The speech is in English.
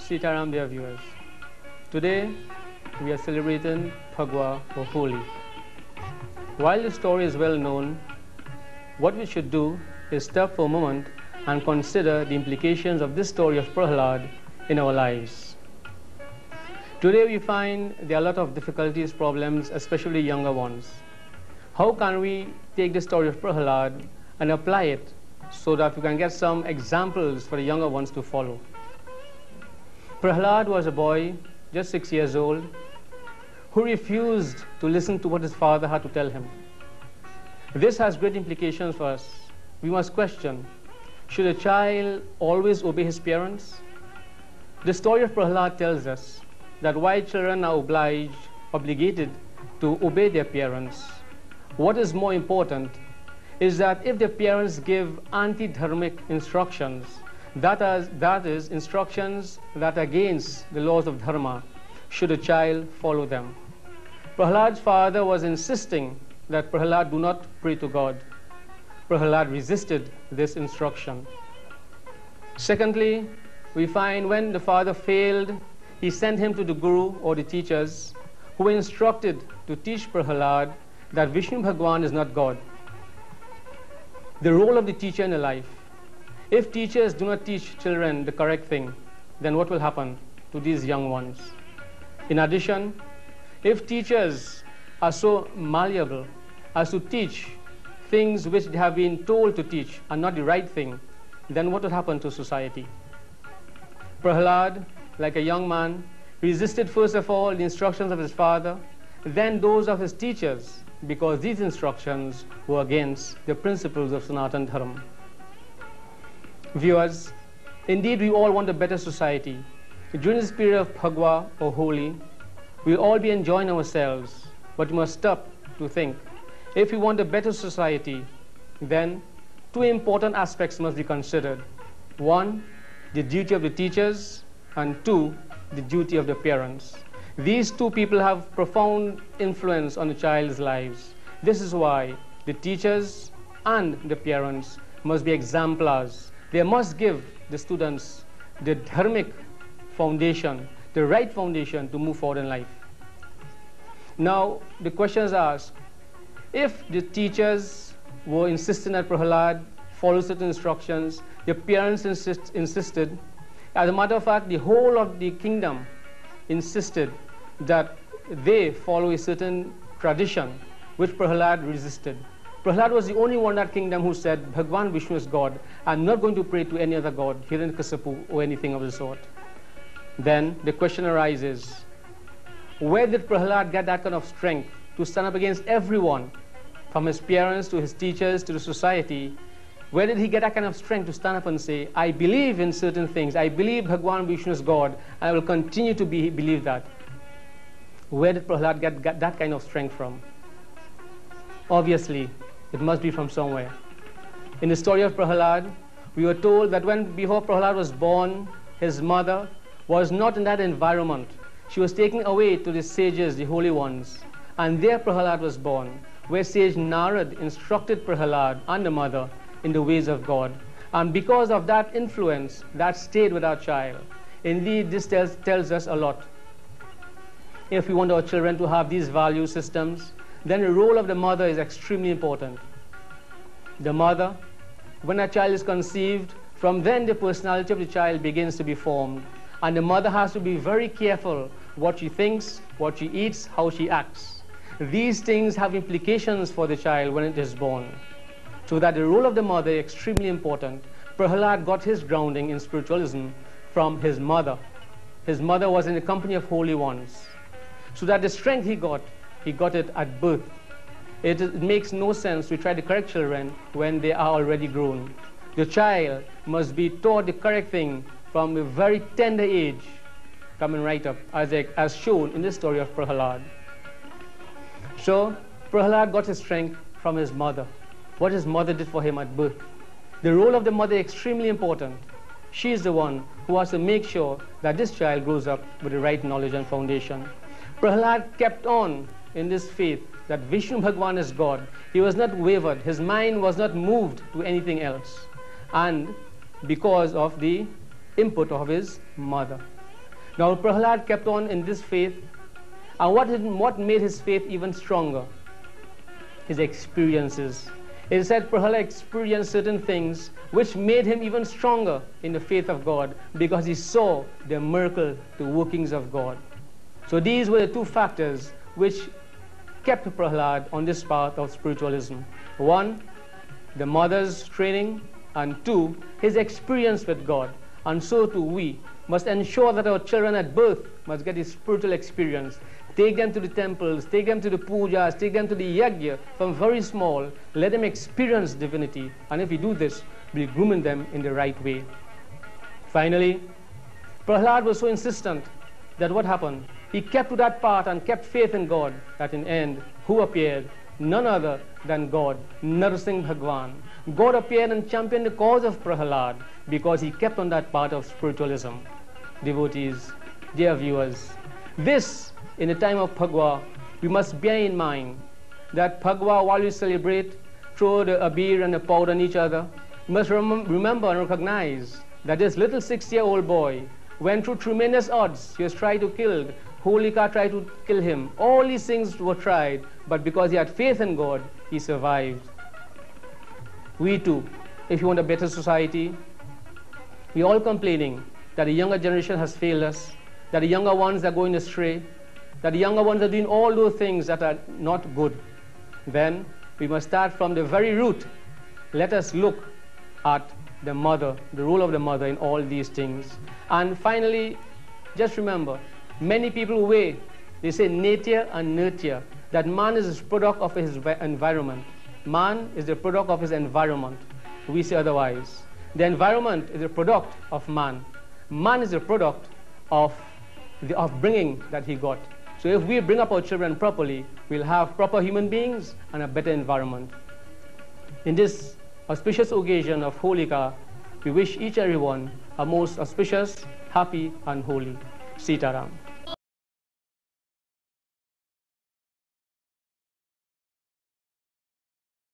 Sitaram, dear viewers. Today we are celebrating Phagwa or Holi. While the story is well known, what we should do is stop for a moment and consider the implications of this story of Prahlad in our lives. Today we find there are a lot of difficulties, problems, especially younger ones. How can we take the story of Prahlad and apply it so that we can get some examples for the younger ones to follow? Prahlad was a boy, just 6 years old, who refused to listen to what his father had to tell him. This has great implications for us. We must question, should a child always obey his parents? The story of Prahlad tells us that while children are obligated to obey their parents, what is more important is that if the parents give anti-dharmic instructions, that is instructions that are against the laws of dharma, should a child follow them. Prahlad's father was insisting that Prahlad do not pray to God. Prahlad resisted this instruction. Secondly, we find when the father failed, he sent him to the guru or the teachers who were instructed to teach Prahlad that Vishnu Bhagwan is not God. The role of the teacher in a life. If teachers do not teach children the correct thing, then what will happen to these young ones? In addition, if teachers are so malleable as to teach things which they have been told to teach are not the right thing, then what will happen to society? Prahlad, like a young man, resisted first of all the instructions of his father, then those of his teachers, because these instructions were against the principles of Sanatana Dharma. Viewers, indeed we all want a better society. During this period of Phagwa or Holi, we'll all be enjoying ourselves, but we must stop to think. If we want a better society, then two important aspects must be considered. One, the duty of the teachers, and two, the duty of the parents. These two people have profound influence on the child's lives. This is why the teachers and the parents must be exemplars. They must give the students the dharmic foundation, the right foundation to move forward in life. Now, the question is asked, if the teachers were insisting that Prahlad follow certain instructions, the parents insisted, as a matter of fact, the whole of the kingdom insisted that they follow a certain tradition which Prahlad resisted. Prahlad was the only one in that kingdom who said, Bhagwan Vishnu is God. I'm not going to pray to any other god, Hiranyakasipu or anything of the sort. Then the question arises, where did Prahlad get that kind of strength to stand up against everyone, from his parents to his teachers to the society? Where did he get that kind of strength to stand up and say, I believe in certain things, I believe Bhagwan Vishnu is God, and I will continue to believe that? Where did Prahlad get that kind of strength from? Obviously, it must be from somewhere. In the story of Prahlad, we were told that before Prahlad was born, his mother was not in that environment. She was taken away to the sages, the holy ones, and there Prahlad was born, where sage Narad instructed Prahlad and the mother in the ways of God. And because of that influence, that stayed with our child. Indeed, this tells us a lot. If we want our children to have these value systems, then the role of the mother is extremely important. The mother, when a child is conceived, from then the personality of the child begins to be formed. And the mother has to be very careful what she thinks, what she eats, how she acts. These things have implications for the child when it is born. So that the role of the mother is extremely important. Prahlad got his grounding in spiritualism from his mother. His mother was in the company of holy ones. So that the strength he got it at birth. It makes no sense to try to correct children when they are already grown. The child must be taught the correct thing from a very tender age, coming right up, as shown in the story of Prahlad. So, Prahlad got his strength from his mother, what his mother did for him at birth. The role of the mother is extremely important. She is the one who has to make sure that this child grows up with the right knowledge and foundation. Prahlad kept on in this faith that Vishnu Bhagwan is God. He was not wavered. His mind was not moved to anything else. And because of the input of his mother. Now Prahlad kept on in this faith, and what made his faith even stronger? His experiences. It is said Prahlad experienced certain things which made him even stronger in the faith of God, because he saw the miracle, the workings of God. So these were the two factors which kept Prahlad on this path of spiritualism. One, the mother's training, and two, his experience with God. And so too we must ensure that our children at birth must get this spiritual experience. Take them to the temples, take them to the pujas, take them to the yajna from very small. Let them experience divinity. And if we do this, we'll groom them in the right way. Finally, Prahlad was so insistent that what happened? He kept to that path and kept faith in God, that in end, who appeared? None other than God, Narsingh Bhagwan. God appeared and championed the cause of Prahlad because he kept on that path of spiritualism. Devotees, dear viewers, this, in the time of Phagwa, we must bear in mind that Phagwa, while we celebrate, throw the abir and the powder on each other, we must remember and recognize that this little 6-year-old boy went through tremendous odds. He was tried to kill. Holika tried to kill him. All these things were tried, but because he had faith in God, he survived. We too, if you want a better society, we're all complaining that the younger generation has failed us, that the younger ones are going astray, that the younger ones are doing all those things that are not good. Then we must start from the very root. Let us look at the mother, the role of the mother in all these things. And finally, just remember, many people weigh, they say nature and nurture, that man is a product of his environment. Man is the product of his environment. We say otherwise. The environment is a product of man. Man is a product of the upbringing that he got. So if we bring up our children properly, we'll have proper human beings and a better environment. In this auspicious occasion of Holika, we wish each and everyone a most auspicious, happy and holy Sitaram.